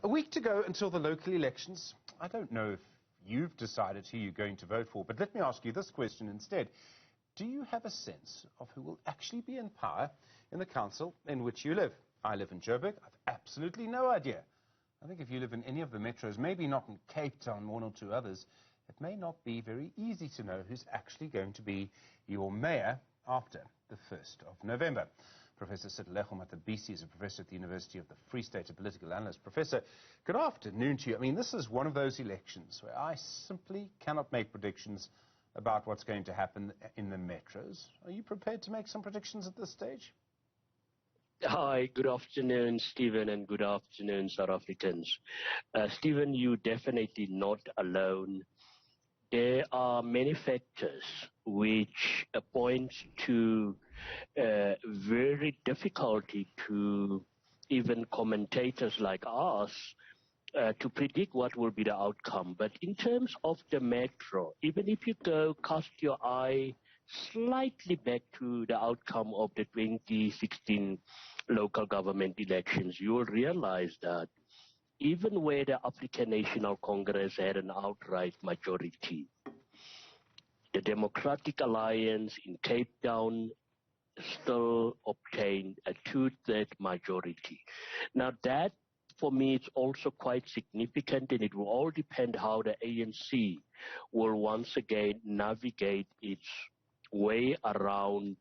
A week to go until the local elections. I don't know if you've decided who you're going to vote for, but let me ask you this question instead. Do you have a sense of who will actually be in power in the council in which you live? I live in Joburg. I've absolutely no idea. I think if you live in any of the metros, maybe not in Cape Town, one or two others, it may not be very easy to know who's actually going to be your mayor after the 1st of November. Professor Sitalego Matabisi is a professor at the University of the Free State, a political analyst. Professor, good afternoon to you. I mean, this is one of those elections where I simply cannot make predictions about what's going to happen in the metros. Are you prepared to make some predictions at this stage? Hi, good afternoon, Stephen, and good afternoon, South Africans. Stephen, you're definitely not alone. There are many factors which point to very difficulty to even commentators like us to predict what will be the outcome. But in terms of the metro, even if you cast your eye slightly back to the outcome of the 2016 local government elections, you will realize that even where the African National Congress had an outright majority, the Democratic Alliance in Cape Town still obtained a two-thirds majority. Now that, for me, it's also quite significant, and it will all depend how the ANC will once again navigate its way around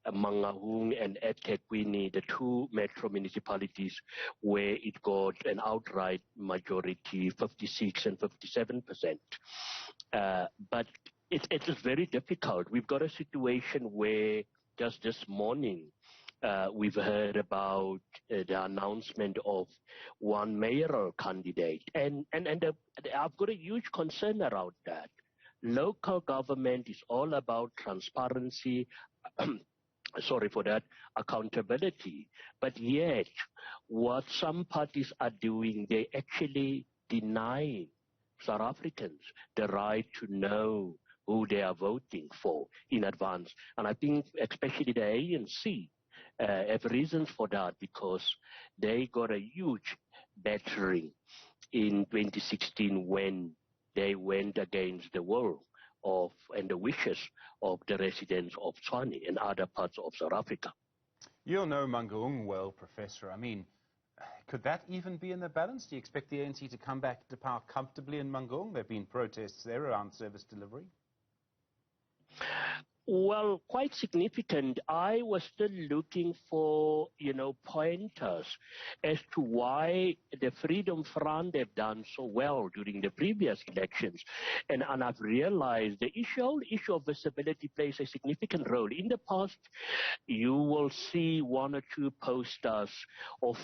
Mangaung and eThekwini, the two metro municipalities where it got an outright majority, 56 and 57%. But it is very difficult. We've got a situation where just this morning we've heard about the announcement of one mayoral candidate. And I've got a huge concern around that. Local government is all about transparency, sorry for that, accountability. But yet, what some parties are doing, they actually deny South Africans the right to know who they are voting for in advance. And I think especially the ANC have reasons for that, because they got a huge battering in 2016 when they went against the will of and the wishes of the residents of Tshwane and other parts of South Africa. You'll know Mangaung well, Professor. I mean, could that even be in the balance? Do you expect the ANC to come back to power comfortably in Mangaung? There have been protests there around service delivery. Well, quite significant. I was still looking for, pointers as to why the Freedom Front have done so well during the previous elections. And I've realized the whole issue of visibility plays a significant role. In the past, you will see one or two posters of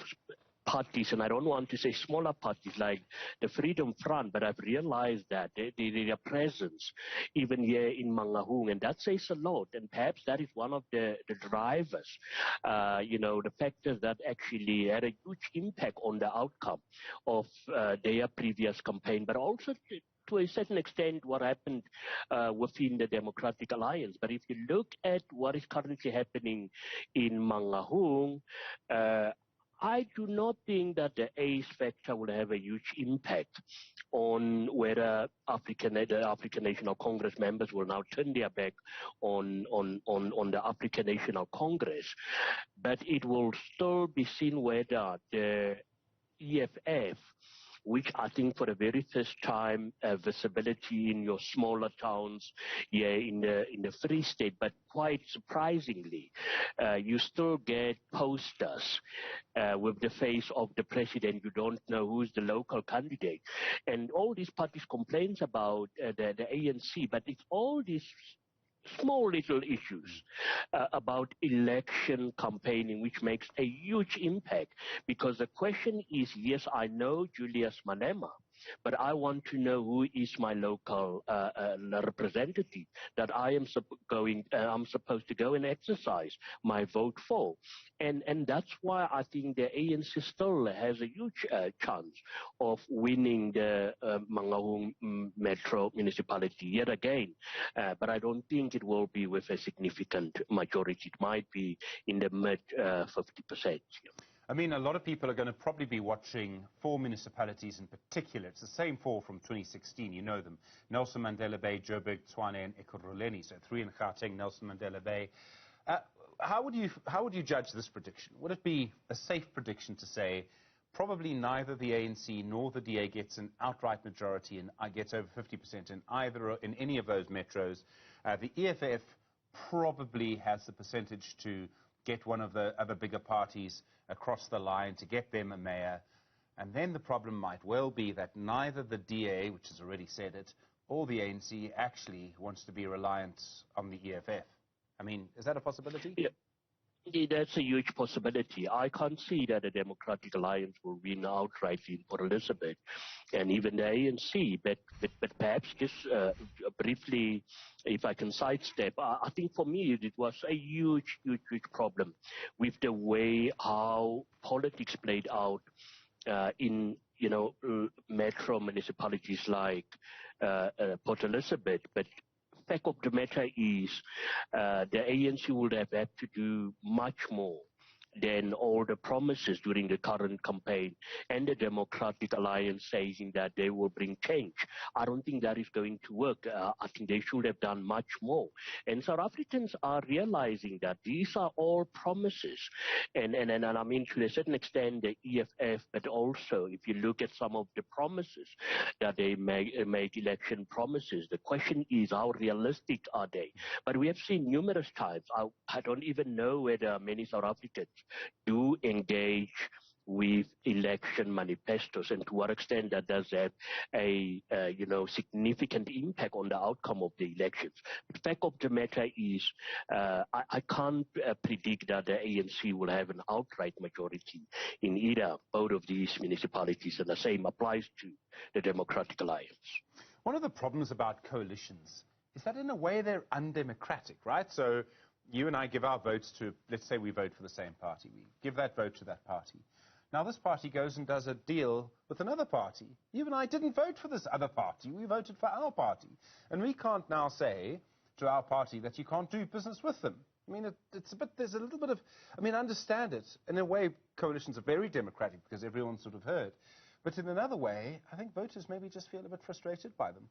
parties, and I don't want to say smaller parties like the Freedom Front, but I've realized that their presence even here in Mangaung, and that says a lot, and perhaps that is one of the drivers, the factors that actually had a huge impact on the outcome of their previous campaign, but also to a certain extent what happened within the Democratic Alliance. But if you look at what is currently happening in Mangaung, I do not think that the age factor will have a huge impact on whether the African National Congress members will now turn their back on the African National Congress. But it will still be seen whether the EFF, which I think for the very first time visibility in your smaller towns here in the Free State, but quite surprisingly, you still get posters with the face of the president. You don't know who's the local candidate. And all these parties complains about the ANC, but it's all these small little issues about election campaigning, which makes a huge impact. Because the question is, yes, I know Julius Malema, but I want to know who is my local representative that I am I'm supposed to go and exercise my vote for. And that's why I think the ANC still has a huge chance of winning the Mangaung Metro municipality yet again. But I don't think it will be with a significant majority. It might be in the mid 50%. I mean, a lot of people are going to probably be watching 4 municipalities in particular. It's the same 4 from 2016. You know them. Nelson Mandela Bay, Joburg, Tshwane, and Ekurhuleni. So 3 in Gauteng, Nelson Mandela Bay. How would you judge this prediction? Would it be a safe prediction to say probably neither the ANC nor the DA gets an outright majority and gets over 50% in any of those metros? The EFF probably has the percentage to get one of the other bigger parties across the line, to get them a mayor. And then the problem might well be that neither the DA, which has already said it, or the ANC actually wants to be reliant on the EFF. I mean, is that a possibility? Yeah. That's a huge possibility. I can't see that the Democratic Alliance will win outrightly in Port Elizabeth, and even the ANC. But perhaps just briefly, if I can sidestep, I think for me it was a huge problem with the way how politics played out in metro municipalities like Port Elizabeth. But fact of the matter is the ANC would have had to do much more than all the promises during the current campaign and the Democratic Alliance saying that they will bring change. I don't think that is going to work. I think they should have done much more. And South Africans are realizing that these are all promises. And I mean, to a certain extent, the EFF, but also if you look at some of the promises that they make election promises, the question is how realistic are they? But we have seen numerous times, I don't even know whether many South Africans do engage with election manifestos, and to what extent that does have a significant impact on the outcome of the elections. The fact of the matter is I can't predict that the ANC will have an outright majority in either both of these municipalities, and the same applies to the Democratic Alliance. One of the problems about coalitions is that in a way they're undemocratic, right? So you and I give our votes to, let's say we vote for the same party. We give that vote to that party. Now this party goes and does a deal with another party. You and I didn't vote for this other party. We voted for our party. And we can't now say to our party that you can't do business with them. I mean, there's a little bit of, I mean, I understand it. In a way, coalitions are very democratic because everyone's sort of heard. But in another way, I think voters maybe just feel a bit frustrated by them.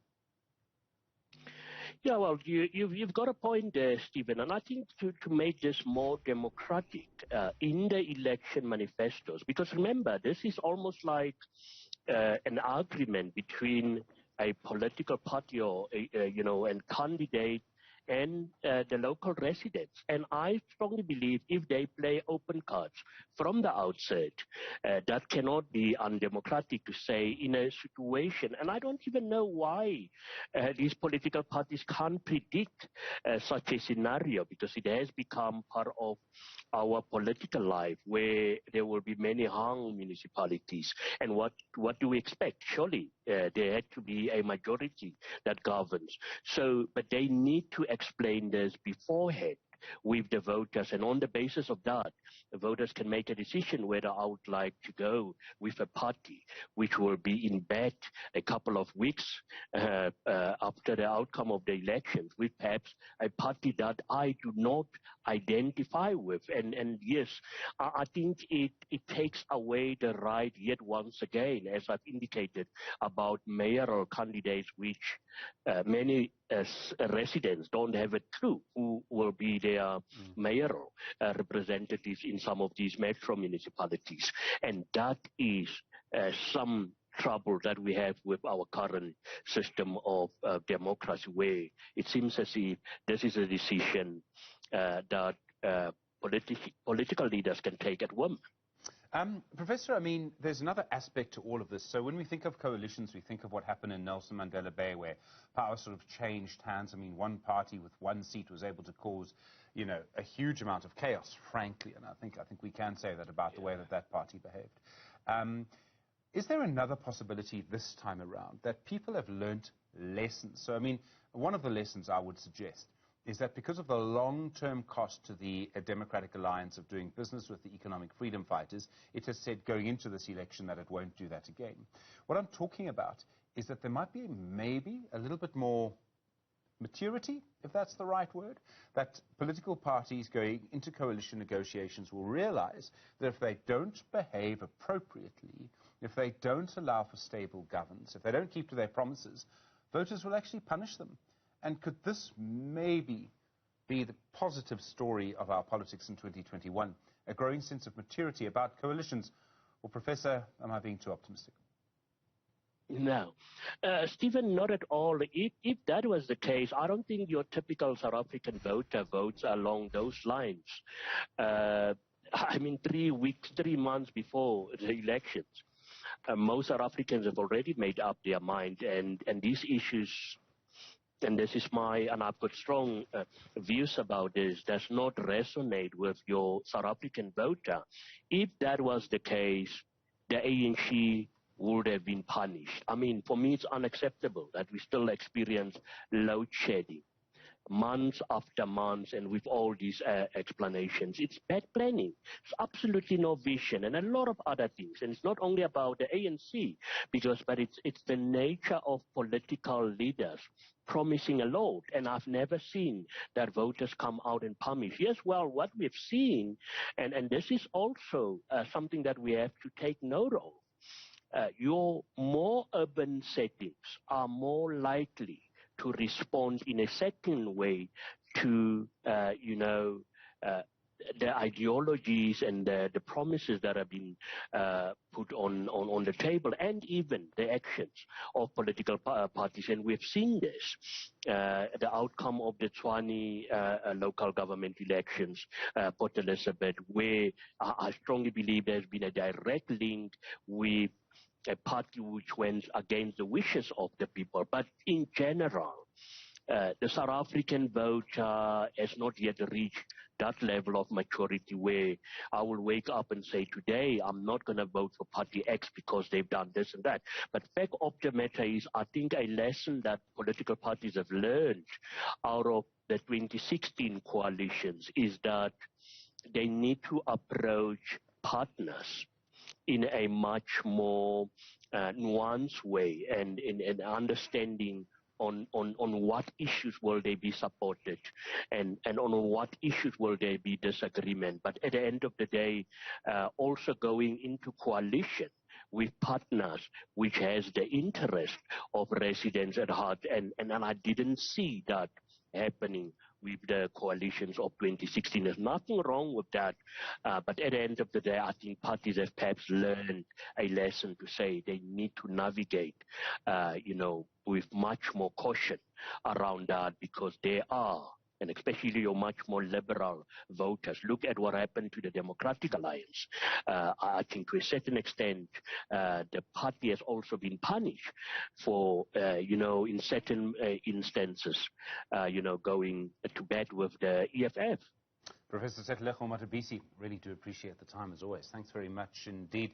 Yeah, well, you've got a point there, Stephen, and I think to make this more democratic in the election manifestos, because remember, this is almost like an agreement between a political party or and candidate and the local residents. And I strongly believe if they play open cards from the outset, that cannot be undemocratic to say in a situation. And I don't even know why these political parties can't predict such a scenario, because it has become part of our political life where there will be many hung municipalities. And what do we expect? Surely there had to be a majority that governs. So, but they need to explain this beforehand with the voters, and on the basis of that, the voters can make a decision whether I would like to go with a party which will be in bed a couple of weeks after the outcome of the elections, with perhaps a party that I do not identify with. And yes, I think it takes away the right, yet once again, as I've indicated, about mayoral candidates, which many residents don't have a clue who will be their mayoral representatives in some of these metro municipalities. And that is some trouble that we have with our current system of democracy, where it seems as if this is a decision that political leaders can take at whim. Professor, I mean, there's another aspect to all of this. So when we think of coalitions, we think of what happened in Nelson Mandela Bay, where power sort of changed hands. I mean, one party with one seat was able to cause, a huge amount of chaos, frankly. And I think we can say that about the way that party behaved. Is there another possibility this time around that people have learnt lessons? So, I mean, one of the lessons I would suggest is that because of the long-term cost to the Democratic Alliance of doing business with the economic freedom fighters, it has said going into this election that it won't do that again. What I'm talking about is that there might be maybe a little bit more maturity, if that's the right word, that political parties going into coalition negotiations will realize that if they don't behave appropriately, if they don't allow for stable governance, if they don't keep to their promises, voters will actually punish them. And could this maybe be the positive story of our politics in 2021, a growing sense of maturity about coalitions? Or, Professor, am I being too optimistic? No. Stephen, not at all. If that was the case, I don't think your typical South African voter votes along those lines. I mean, 3 months before the elections, most South Africans have already made up their mind, and these issues, and this is and I've got strong views about this, does not resonate with your South African voter. If that was the case, the ANC would have been punished. I mean, for me, it's unacceptable that we still experience load shedding months after months, and with all these explanations. It's bad planning. It's absolutely no vision, and a lot of other things. And it's not only about the ANC, but it's the nature of political leaders promising a lot, and I've never seen that voters come out and punish. Yes, well, what we've seen, and this is also something that we have to take note of, your more urban settings are more likely to respond in a certain way to, the ideologies and the promises that have been put on the table, and even the actions of political parties. And we've seen this, the outcome of the Tshwane local government elections, Port Elizabeth, where I strongly believe there's been a direct link with a party which went against the wishes of the people. But in general, the South African voter has not yet reached that level of maturity where I will wake up and say, today I'm not going to vote for Party X because they've done this and that. But fact of the matter is, I think a lesson that political parties have learned out of the 2016 coalitions is that they need to approach partners in a much more nuanced way, and in understanding on what issues will they be supported, and on what issues will there be disagreement. But at the end of the day, also going into coalition with partners which has the interest of residents at heart, and I didn't see that happening with the coalitions of 2016. There's nothing wrong with that, but at the end of the day, I think parties have perhaps learned a lesson to say they need to navigate, with much more caution around that, because there are, and especially your much more liberal voters. Look at what happened to the Democratic Alliance. I think to a certain extent, the party has also been punished for, in certain instances, going to bed with the EFF. Professor Setlego Matabisi, really do appreciate the time as always. Thanks very much indeed.